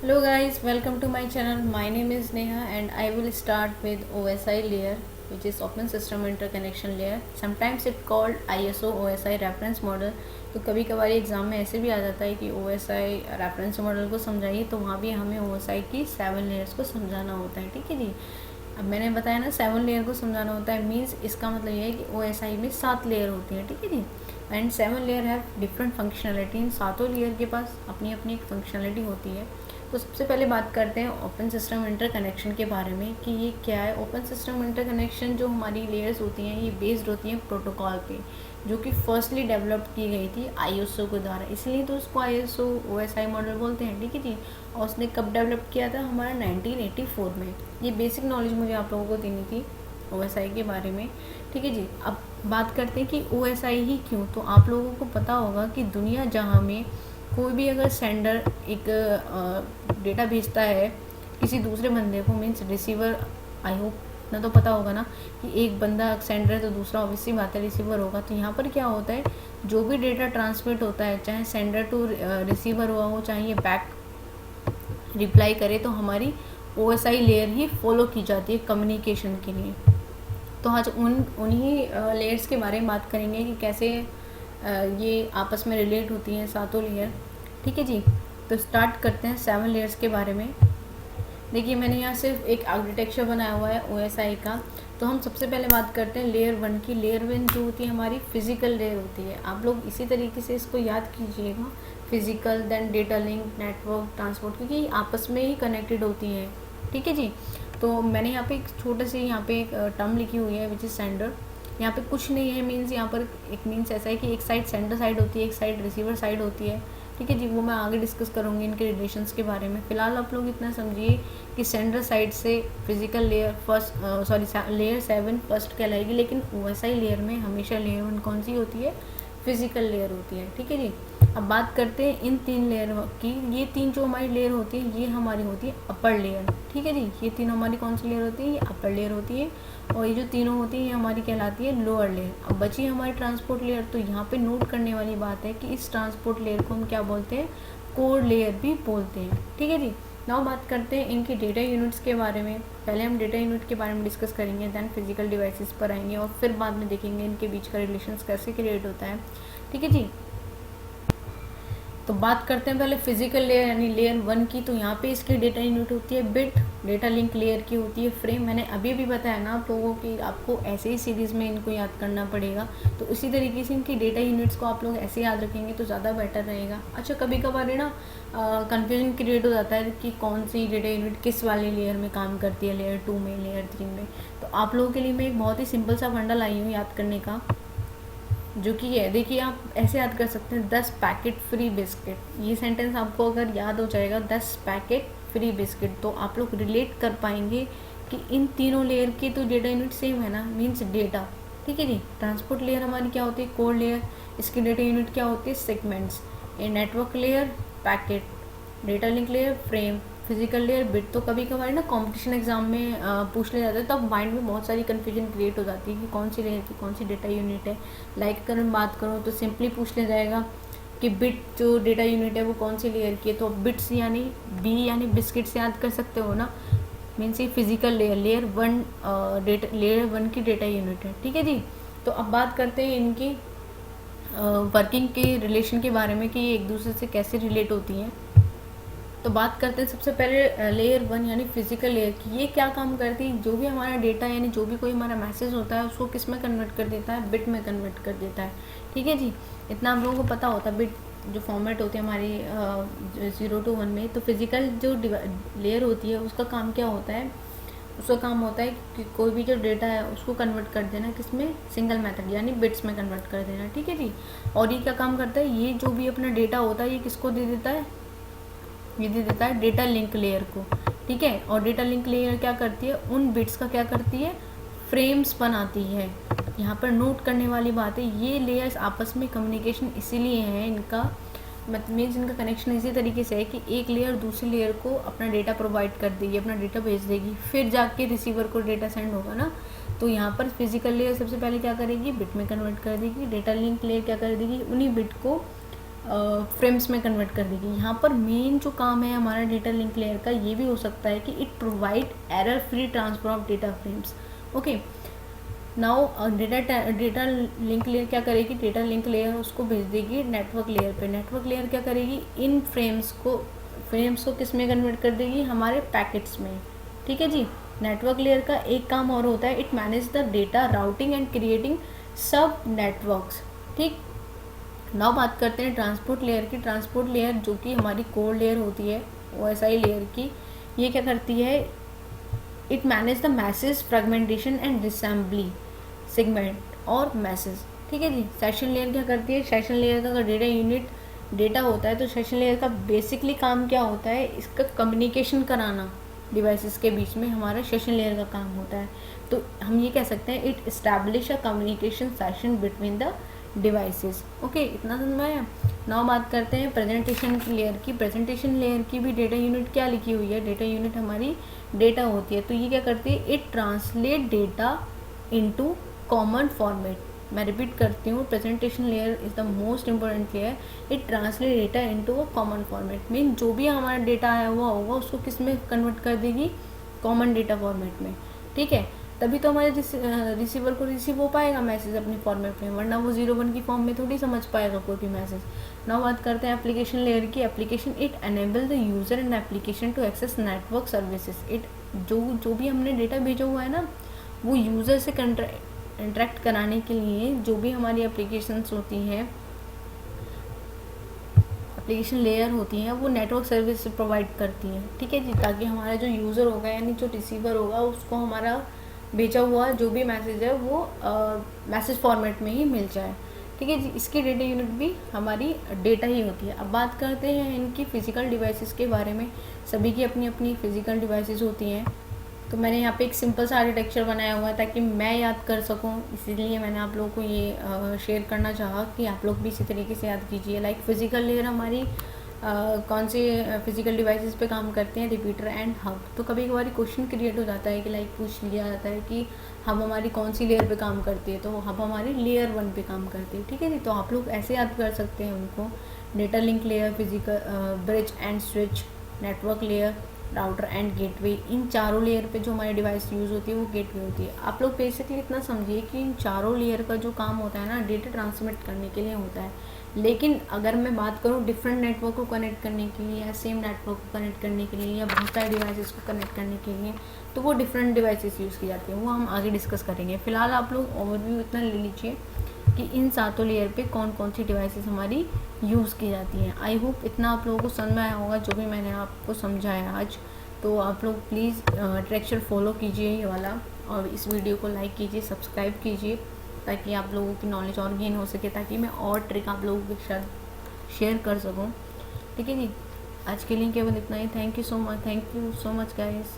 Hello guys, welcome to my channel. My name is Neha and I will start with OSI layer, which is Open System Interconnection layer. Sometimes it called ISO OSI reference model. तो कभी कभार exam में ऐसे भी आ जाता है कि OSI reference model को समझाइए, तो वहाँ भी हमें OSI की 7 लेयर्स को समझाना होता है। ठीक है जी। अब मैंने बताया ना 7 लेयर को समझाना होता है, मीन्स इसका मतलब ये है कि OSI में 7 लेयर होती हैं। ठीक है ji. And 7 layer have different functionality. इन सातों लेयर के पास अपनी अपनी एक फंक्शनलिटी होती है। तो सबसे पहले बात करते हैं ओपन सिस्टम इंटरकनेक्शन के बारे में कि ये क्या है। ओपन सिस्टम इंटरकनेक्शन जो हमारी लेयर्स होती हैं ये बेस्ड होती हैं प्रोटोकॉल पे, जो कि फर्स्टली डेवलप की गई थी ISO के द्वारा, इसलिए तो उसको ISO OSI मॉडल बोलते हैं। ठीक है जी। और उसने कब डेवलप किया था? हमारा 1984 में। ये बेसिक नॉलेज मुझे आप लोगों को देनी थी OSI के बारे में। ठीक है जी। अब बात करते हैं कि OSI ही क्यों। तो आप लोगों को पता होगा कि दुनिया जहाँ में कोई भी अगर सेंडर एक डेटा भेजता है किसी दूसरे बंदे को, मीन्स रिसीवर, आई होप ना, तो पता होगा ना कि एक बंदा सेंडर है तो दूसरा ऑब्वियसली बात है रिसीवर होगा। तो यहाँ पर क्या होता है, जो भी डेटा ट्रांसमिट होता है, चाहे सेंडर टू रिसीवर हुआ हो, चाहे ये बैक रिप्लाई करे, तो हमारी OSI लेयर ही फॉलो की जाती है कम्युनिकेशन के लिए। तो आज उन्हीं लेयर्स के बारे में बात करेंगे कि कैसे ये आपस में रिलेट होती हैं सातों लेयर। ठीक है जी। तो स्टार्ट करते हैं 7 लेयर्स के बारे में। देखिए मैंने यहाँ सिर्फ एक आर्किटेक्चर बनाया हुआ है OSI का। तो हम सबसे पहले बात करते हैं लेयर 1 की। लेयर 1 जो होती है हमारी फिजिकल लेयर होती है। आप लोग इसी तरीके से इसको याद कीजिएगा, physical, then data link, network, transport, क्योंकि आपस में ही कनेक्टेड होती हैं। ठीक है जी। तो मैंने यहाँ पे एक छोटे से यहाँ पे एक टर्म लिखी हुई है विच इज़ सेंडर। यहाँ पे कुछ नहीं है, मीन्स यहाँ पर एक मीन्स ऐसा है कि एक साइड सेंडर साइड होती है, एक साइड रिसीवर साइड होती है। ठीक है जी। वो मैं आगे डिस्कस करूँगी इनके रिलेशंस के बारे में। फिलहाल आप लोग इतना समझिए कि सेंडर साइड से physical layer first layer 7 first कहलाएगी, लेकिन OSI लेयर में हमेशा लेयर 1 कौन सी होती है? फिजिकल लेयर होती है। ठीक है जी। अब बात करते हैं इन 3 लेयर की। ये 3 जो हमारी लेयर होती है ये हमारी होती है अपर लेयर। ठीक है जी। ये 3 हमारी कौन सी लेयर होती है? ये अपर लेयर होती है। और ये जो तीनों होती है ये हमारी कहलाती है लोअर लेयर। अब बची हमारी ट्रांसपोर्ट लेयर। तो यहाँ पे नोट करने वाली बात है कि इस ट्रांसपोर्ट लेयर को हम क्या बोलते हैं? कोर लेयर भी बोलते हैं। ठीक है जी। नाउ बात करते हैं इनकी डेटा यूनिट्स के बारे में। पहले हम डेटा यूनिट के बारे में डिस्कस करेंगे, देन फिजिकल डिवाइसेस पर आएंगे और फिर बाद में देखेंगे इनके बीच का रिलेशंस कैसे क्रिएट होता है। ठीक है जी। तो बात करते हैं पहले फिजिकल लेयर यानी लेयर 1 की। तो यहाँ पे इसकी डेटा यूनिट होती है बिट। डेटा लिंक लेयर की होती है फ्रेम। मैंने अभी भी बताया ना आप लोगों की, आपको ऐसे ही सीरीज़ में इनको याद करना पड़ेगा। तो इसी तरीके से इनकी डेटा यूनिट्स को आप लोग ऐसे याद रखेंगे तो ज़्यादा बेटर रहेगा। अच्छा, कभी कभार है ना कन्फ्यूजन क्रिएट हो जाता है कि कौन सी डेटा यूनिट किस वाले लेयर में काम करती है, लेयर 2 में, लेयर 3 में। तो आप लोगों के लिए मैं एक बहुत ही सिंपल सा फंडा लाई हूँ याद करने का, जो कि है, देखिए आप ऐसे याद कर सकते हैं 10 पैकेट फ्री बिस्किट। ये सेंटेंस आपको अगर याद हो जाएगा 10 पैकेट फ्री बिस्किट, तो आप लोग रिलेट कर पाएंगे कि इन तीनों लेयर की तो डेटा यूनिट सेम है ना, मीन्स डेटा। ठीक है जी। ट्रांसपोर्ट लेयर हमारी क्या होती है? Core layer. इसकी डेटा यूनिट क्या होती है? सेगमेंट्स। ये network layer packet, data link layer frame, physical layer bit. तो कभी कभार ना कंपटीशन एग्जाम में पूछ ले जाता है, तब माइंड में बहुत सारी कन्फ्यूजन क्रिएट हो जाती है कि कौन सी लेयर की कौन सी डेटा यूनिट है। लाइक अगर मैं बात करूँ तो सिंपली पूछ ले जाएगा कि बिट जो डेटा यूनिट है वो कौन सी लेयर की है। तो बिट्स यानी बी यानी बिस्किट से याद कर सकते हो ना, मीन्स ये फिजिकल लेयर, लेयर 1 की डेटा यूनिट है। ठीक है जी। तो अब बात करते हैं इनकी वर्किंग के रिलेशन के बारे में कि ये एक दूसरे से कैसे रिलेट होती हैं। तो बात करते हैं सबसे पहले लेयर 1 यानी फिजिकल लेयर की। ये क्या काम करती है? जो भी हमारा डेटा यानी जो भी कोई हमारा मैसेज होता है उसको किस में कन्वर्ट कर देता है? बिट में कन्वर्ट कर देता है। ठीक है जी। इतना आप लोगों को पता होता है। बिट जो फॉर्मेट होती है हमारी 0 to 1 में। तो फिजिकल जो लेयर होती है उसका काम क्या होता है? उसका काम होता है कि कोई भी जो डेटा है उसको कन्वर्ट कर देना किसमें? सिंगल मेथड यानी बिट्स में कन्वर्ट कर देना। ठीक है जी। और ये क्या काम करता है? ये जो भी अपना डेटा होता है ये किसको दे देता है? ये दे देता है डेटा लिंक लेयर को। ठीक है। और डेटा लिंक लेयर क्या करती है? उन बिट्स का क्या करती है? फ्रेम्स बनाती है। यहाँ पर नोट करने वाली बात है, ये लेयर्स आपस में कम्युनिकेशन इसीलिए है इनका, मीन्स इनका कनेक्शन इसी तरीके से है कि एक लेयर दूसरी लेयर को अपना डेटा प्रोवाइड कर देगी, अपना डेटा भेज देगी, फिर जाके रिसीवर को डेटा सेंड होगा ना। तो यहाँ पर फिजिकल लेयर सबसे पहले क्या करेगी? बिट में कन्वर्ट कर देगी। डेटा लिंक लेयर क्या कर देगी? उन्हीं बिट को फ्रेम्स में कन्वर्ट कर देगी। यहाँ पर मेन जो काम है हमारा डेटा लिंक लेयर का ये भी हो सकता है कि it provide error free transfer of data frames. Okay, now data link layer क्या करेगी, डेटा लिंक लेयर उसको भेज देगी नेटवर्क लेयर पे। नेटवर्क लेयर क्या करेगी, इन फ्रेम्स को किस में कन्वर्ट कर देगी, हमारे पैकेट्स में। ठीक है जी। नेटवर्क लेयर का एक काम और होता है, it manage the data routing and creating सब नेटवर्क्स। ठीक, नाउ बात करते हैं ट्रांसपोर्ट लेयर की। ट्रांसपोर्ट लेयर जो कि हमारी कोर लेयर होती है OSI लेयर की, ये क्या करती है, it manage the message fragmentation and disassembly segment और मैसेज। ठीक है जी। सेशन लेयर क्या करती है, सेशन लेयर का अगर डेटा होता है तो सेशन लेयर का बेसिकली काम क्या होता है, इसका कम्युनिकेशन कराना डिवाइसेस के बीच में हमारा सेशन लेयर का काम होता है। तो हम ये कह सकते हैं it establish a communication session between the devices. Okay, इतना समझ में आया। नाउ बात करते हैं प्रेजेंटेशन लेयर की। प्रेजेंटेशन लेयर की भी डेटा यूनिट क्या लिखी हुई है, डेटा यूनिट हमारी डेटा होती है। तो ये क्या करती है, it translate data into common format. मैं रिपीट करती हूँ, presentation layer is the most important layer, it translate data into a common format. Mean जो भी हमारा डेटा आया हुआ होगा उसको किस में कन्वर्ट कर देगी, कॉमन डेटा फॉर्मेट में। ठीक है, तभी तो हमारे रिसीवर को रिसीव हो पाएगा मैसेज अपनी फॉर्मेट में, वरना वो 01 की फॉर्म में थोड़ी समझ पाएगा कोई भी मैसेज। नाउ बात करते हैं एप्लीकेशन लेयर की। Application, it enable the user and application to access network services. It जो भी हमने डेटा भेजा हुआ है ना, वो यूज़र से इंटरेक्ट कराने के लिए जो भी हमारी एप्लीकेशंस होती हैं, एप्लीकेशन लेयर होती हैं, वो नेटवर्क सर्विस प्रोवाइड करती हैं। ठीक है जी, ताकि हमारा जो यूज़र होगा यानी जो रिसीवर होगा उसको हमारा भेजा हुआ जो भी मैसेज है वो मैसेज फॉर्मेट में ही मिल जाए। ठीक है जी, इसकी डेटा यूनिट भी हमारी डेटा ही होती है। अब बात करते हैं इनकी फ़िज़िकल डिवाइसेस के बारे में। सभी की अपनी अपनी फ़िज़िकल डिवाइसेस होती हैं। तो मैंने यहाँ पे एक सिंपल सा आर्किटेक्चर बनाया हुआ है ताकि मैं याद कर सकूँ, इसीलिए मैंने आप लोगों को ये शेयर करना चाहा कि आप लोग भी इसी तरीके से याद कीजिए। लाइक फ़िज़िकल लेयर हमारी कौन से फिजिकल डिवाइसेस पे काम करते हैं, रिपीटर एंड हब। तो कभी कभार क्वेश्चन क्रिएट हो जाता है कि लाइक पूछ लिया जाता है कि हब हमारी कौन सी लेयर पे काम करती है, तो हब हमारी लेयर 1 पे काम करती है। ठीक है जी, तो आप लोग ऐसे याद कर सकते हैं उनको, data link layer, physical bridge and switch, network layer, router and gateway. इन चारों लेयर पे जो हमारी डिवाइस यूज़ होती है वो गेटवे होती है। आप लोग बेसिकली इतना समझिए कि इन चारों लेयर का जो काम होता है ना, डेटा ट्रांसमिट करने के लिए होता है। लेकिन अगर मैं बात करूँ डिफरेंट नेटवर्क को कनेक्ट करने के लिए या सेम नेटवर्क को कनेक्ट करने के लिए या बहुत सारे डिवाइसेस को कनेक्ट करने के लिए, तो वो डिफरेंट डिवाइसेस यूज़ की जाती हैं, वो हम आगे डिस्कस करेंगे। फिलहाल आप लोग ओवरव्यू इतना ले लीजिए कि इन सातों लेयर पे कौन कौन सी डिवाइसेस हमारी यूज़ की जाती हैं। आई होप इतना आप लोगों को समझ में आया होगा जो भी मैंने आपको समझाया आज। तो आप लोग प्लीज़ ट्रैक्चर फॉलो कीजिए ये वाला, और इस वीडियो को लाइक कीजिए, सब्सक्राइब कीजिए, ताकि आप लोगों की नॉलेज और गेन हो सके, ताकि मैं और ट्रिक आप लोगों के साथ शेयर कर सकूं। ठीक है जी, आज के लिए केवल इतना ही। Thank you so much guys.